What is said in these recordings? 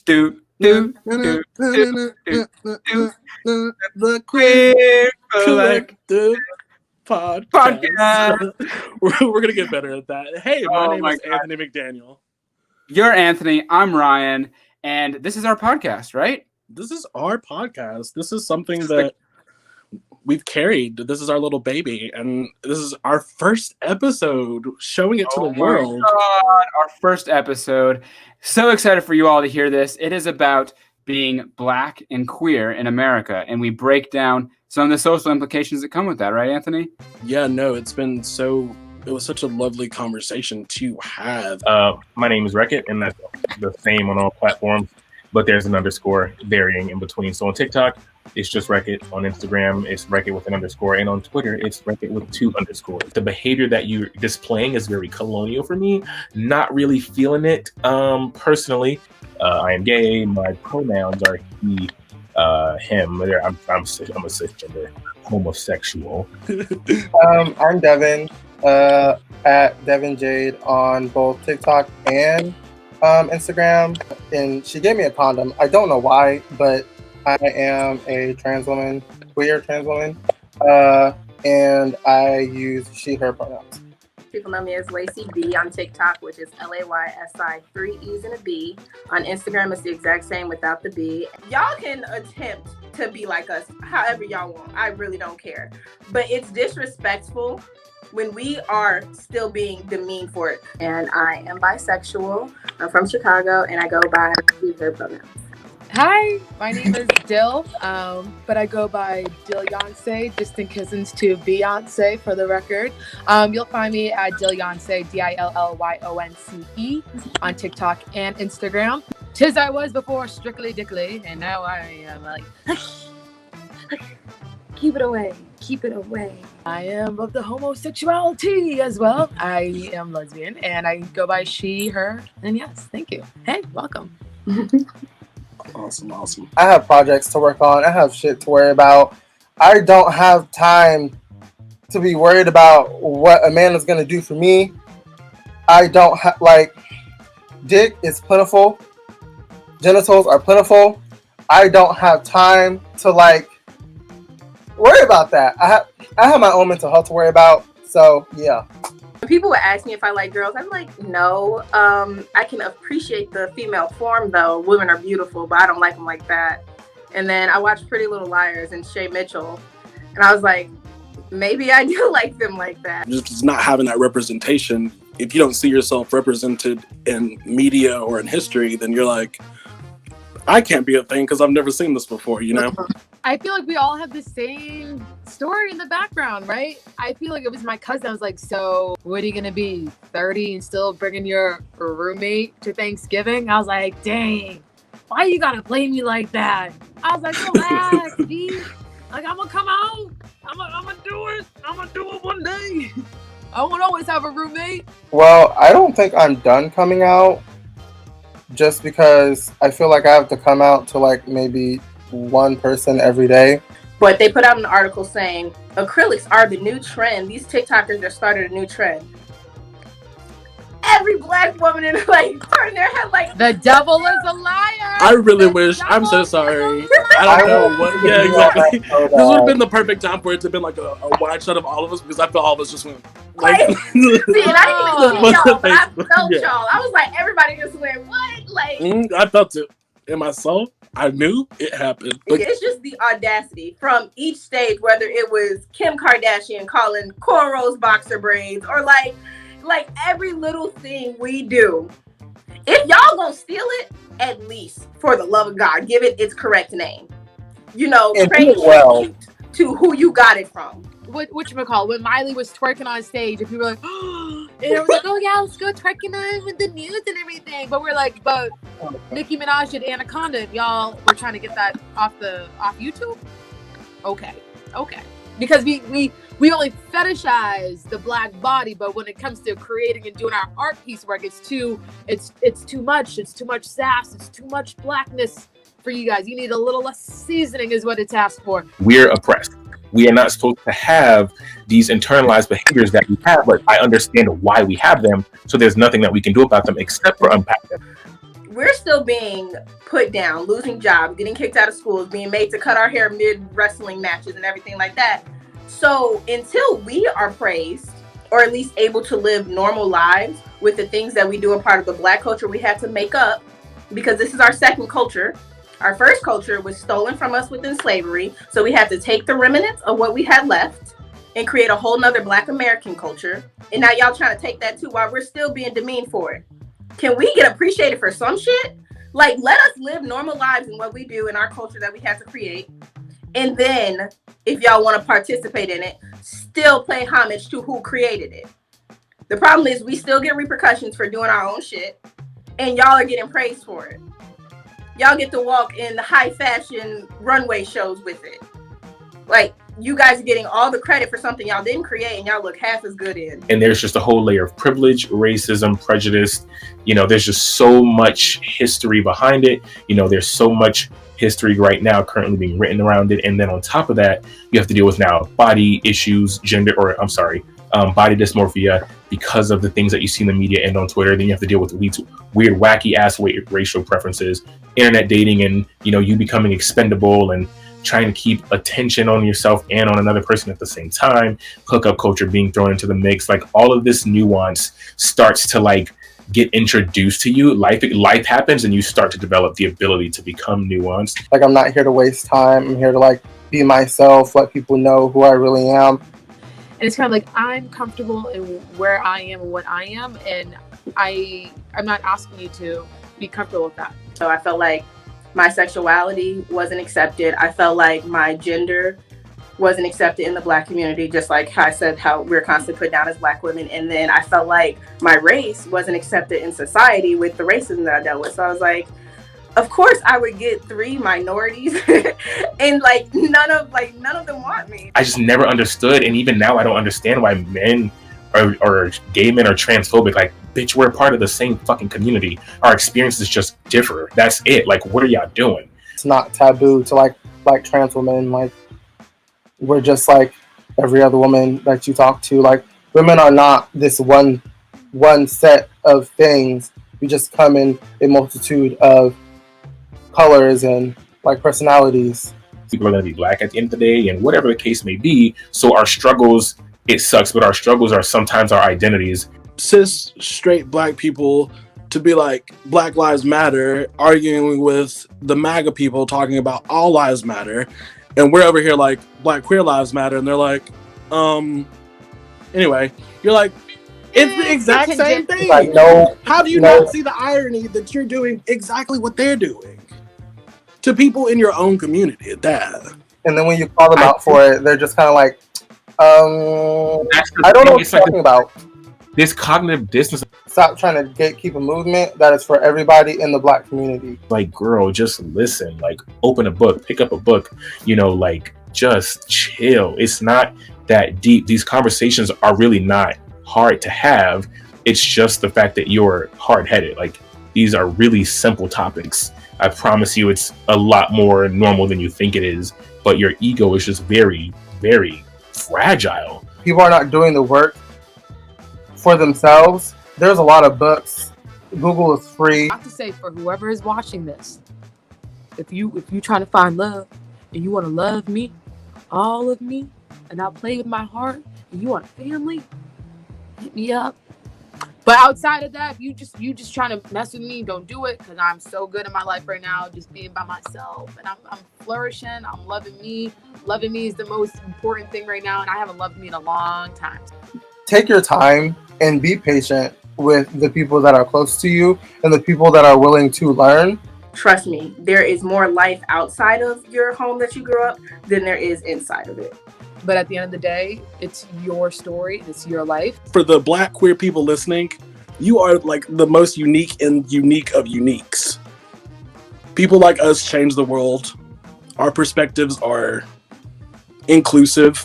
do, do, do, do, do, do. The Queer Collective Podcast. We're gonna get better at that. Hey, my name is Anthony McDaniel. You're Anthony. I'm Ryan, and this is our podcast, right? This is our podcast. This is something that we've carried. This is our little baby, and this is our first episode, showing it to the world. God, our first episode. So excited for you all to hear this. It is about being Black and queer in America, and we break down some of the social implications that come with that, right, Anthony? Yeah, no, it was such a lovely conversation to have. My name is Wreck-It, and that's the same on all platforms, but there's an underscore varying in between. So on TikTok, it's just Wreck-It. On Instagram, it's Wreck-It with an underscore. And on Twitter, it's Wreck-It with 2 underscores. The behavior that you're displaying is very colonial for me. Not really feeling it personally. I am gay. My pronouns are he, him. I'm a cisgender homosexual. I'm Devin, at Devin Jade on both TikTok and Instagram. And she gave me a condom. I don't know why, but I am a queer trans woman, and I use she, her pronouns. People know me as Lacey B on TikTok, which is LAYSI, 3 E's and a B. On Instagram, it's the exact same without the B. Y'all can attempt to be like us however y'all want. I really don't care. But it's disrespectful when we are still being demeaned for it. And I am bisexual. I'm from Chicago, and I go by she, her pronouns. Hi, my name is Dill, but I go by Dillionce, distant cousins to Beyonce for the record. You'll find me at Dillionce, DILLYONCE, on TikTok and Instagram. Tis I was before Strictly Dickly, and now I am like, keep it away, keep it away. I am of the homosexuality as well. I am lesbian, and I go by she, her, and yes, thank you. Hey, welcome. Awesome. I have projects to work on. I have shit to worry about. I don't have time to be worried about what Amanda's gonna do for me. I don't have, dick is plentiful. Genitals are plentiful. I don't have time to worry about that. I have my own mental health to worry about. So yeah. People would ask me if I like girls. I'm like, no. I can appreciate the female form, though. Women are beautiful, but I don't like them like that. And then I watched Pretty Little Liars and Shay Mitchell, and I was like, maybe I do like them like that. Just not having that representation. If you don't see yourself represented in media or in history, then you're like, I can't be a thing because I've never seen this before, you know? I feel like we all have the same story in the background, right? I feel like it was my cousin. I was like, so what are you going to be, 30 and still bringing your roommate to Thanksgiving? I was like, dang, why you got to play me like that? I was like, relax, B. Like, I'm going to come out. I'm going to do it. I'm going to do it one day. I won't always have a roommate. Well, I don't think I'm done coming out just because I feel like I have to come out to maybe one person every day. But they put out an article saying acrylics are the new trend. These TikTokers just started a new trend. Every Black woman in turn their head the devil is a liar. I really wish. I'm so sorry. I don't know what. Yeah, exactly. This would have been the perfect time for it to have been a wide shot of all of us, because I felt all of us just went See, and I didn't even see y'all, but I felt y'all. I was like, everybody just went, what? I felt it in my soul. I knew it happened. It's just the audacity from each stage, whether it was Kim Kardashian calling cornrows boxer braids, or like every little thing we do. If y'all gonna steal it, at least for the love of God, give it its correct name. Pay tribute to who you got it from. Whatchamacallit, when Miley was twerking on stage, and people were like, oh, and it was like, oh yeah, let's go twerking on with the news and everything. But we're like, but Nicki Minaj did Anaconda, and y'all were trying to get that off YouTube? Okay. Because we only fetishize the Black body, but when it comes to creating and doing our art piece work, it's too much. It's too much sass. It's too much Blackness for you guys. You need a little less seasoning is what it's asked for. We're oppressed. We are not supposed to have these internalized behaviors that we have, but I understand why we have them, so there's nothing that we can do about them except for unpack them. we're still being put down, losing jobs, getting kicked out of schools, being made to cut our hair mid wrestling matches and everything like that. So until we are praised, or at least able to live normal lives with the things that we do a part of the Black culture, we had to make up, because this is our second culture. Our first culture was stolen from us within slavery. So we had to take the remnants of what we had left and create a whole nother Black American culture. And now y'all trying to take that too while we're still being demeaned for it. Can we get appreciated for some shit? Like, let us live normal lives in what we do in our culture that we had to create. And then if y'all want to participate in it, still pay homage to who created it. The problem is we still get repercussions for doing our own shit, and y'all are getting praised for it. Y'all get to walk in the high fashion runway shows with it. Like, you guys are getting all the credit for something y'all didn't create, and y'all look half as good in. And there's just a whole layer of privilege, racism, prejudice. You know, there's just so much history behind it. You know, there's so much history right now currently being written around it. And then on top of that, you have to deal with now body issues, body dysmorphia, because of the things that you see in the media and on Twitter. Then you have to deal with weird, wacky ass racial preferences, internet dating, and, you know, you becoming expendable and trying to keep attention on yourself and on another person at the same time, hookup culture being thrown into the mix. Like, all of this nuance starts to like get introduced to you. Life happens, and you start to develop the ability to become nuanced. Like, I'm not here to waste time. I'm here to like be myself, let people know who I really am. And it's kind of like, I'm comfortable in where I am and what I am, and I'm not asking you to be comfortable with that. So I felt like my sexuality wasn't accepted. I felt like my gender wasn't accepted in the Black community, just like how I said, how we're constantly put down as Black women. And then I felt like my race wasn't accepted in society with the racism that I dealt with. So I was like, of course I would get 3 minorities and like none of them want me. I just never understood, and even now I don't understand why men or gay men are transphobic. Like, bitch, we're part of the same fucking community. Our experiences just differ. That's it. Like, what are y'all doing? It's not taboo to like trans women. Like, we're just like every other woman that you talk to. Like, women are not this one set of things. We just come in a multitude of colors and like personalities. People are going to be Black at the end of the day, and whatever the case may be. So our struggles, it sucks, but our struggles are sometimes our identities. Cis straight Black people to be like Black Lives Matter, arguing with the MAGA people talking about all lives matter, and we're over here like Black queer lives matter, and they're like, anyway, you're like, it's the exact same thing. Like, no, how do you not see the irony that you're doing exactly what they're doing to people in your own community at that? And then when you call them out for it, they're just kind of like, I don't know what you're talking about. This cognitive dissonance. Stop trying to gatekeep a movement that is for everybody in the Black community. Like, girl, just listen. Like, open a book, pick up a book, you know, like, just chill. It's not that deep. These conversations are really not hard to have. It's just the fact that you're hard-headed. Like, these are really simple topics. I promise you it's a lot more normal than you think it is, but your ego is just very, very fragile. People are not doing the work for themselves. There's a lot of books. Google is free. I have to say, for whoever is watching this, if you trying to find love and you want to love me, all of me, and not play with my heart, and you want a family, hit me up. But outside of that, if you just trying to mess with me, don't do it, because I'm so good in my life right now, just being by myself, and I'm flourishing. I'm loving me. Loving me is the most important thing right now, and I haven't loved me in a long time. Take your time and be patient with the people that are close to you and the people that are willing to learn. Trust me, there is more life outside of your home that you grew up than there is inside of it. But at the end of the day, it's your story, it's your life. For the Black queer people listening, you are like the most unique and unique of uniques. People like us change the world. Our perspectives are inclusive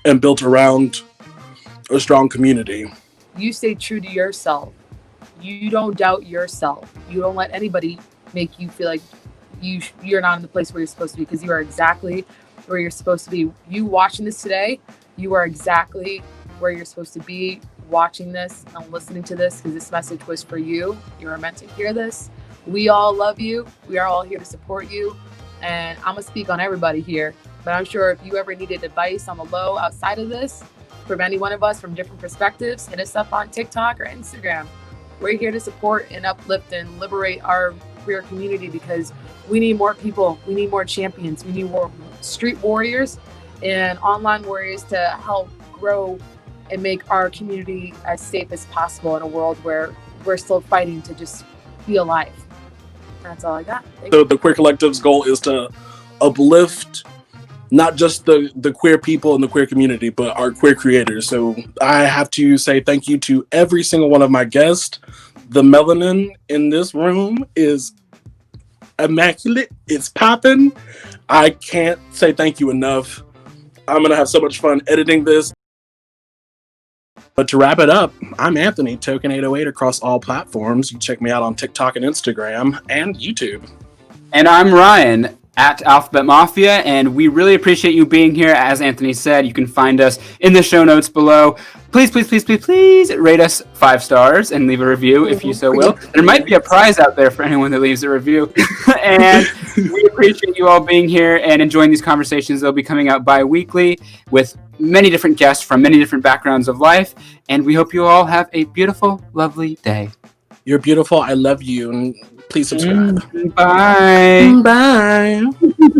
and built around a strong community. You stay true to yourself. You don't doubt yourself. You don't let anybody make you feel like you're not in the place where you're supposed to be, because you are exactly where you're supposed to be. You watching this today, you are exactly where you're supposed to be watching this and listening to this, because this message was for you. You were meant to hear this. We all love you. We are all here to support you. And I'm going to speak on everybody here. But I'm sure if you ever needed advice on the low outside of this, from any one of us from different perspectives, hit us up on TikTok or Instagram. We're here to support and uplift and liberate our queer community, because we need more people. We need more champions. We need more street warriors and online warriors to help grow and make our community as safe as possible in a world where we're still fighting to just be alive. That's all I got. So the Queer Collective's goal is to uplift not just the queer people in the queer community, but our queer creators. So I have to say thank you to every single one of my guests. The melanin in this room is immaculate. It's popping. I can't say thank you enough. I'm going to have so much fun editing this. But to wrap it up, I'm Anthony, Token808 across all platforms. You can check me out on TikTok and Instagram and YouTube. And I'm Ryan at Alphabet Mafia, and we really appreciate you being here. As Anthony said, you can find us in the show notes below. Please, please, please, please, please rate us 5 stars and leave a review if you so will. There might be a prize out there for anyone that leaves a review. And we appreciate you all being here and enjoying these conversations. They'll be coming out bi-weekly with many different guests from many different backgrounds of life. And we hope you all have a beautiful, lovely day. You're beautiful. I love you. And please subscribe. Bye. Bye.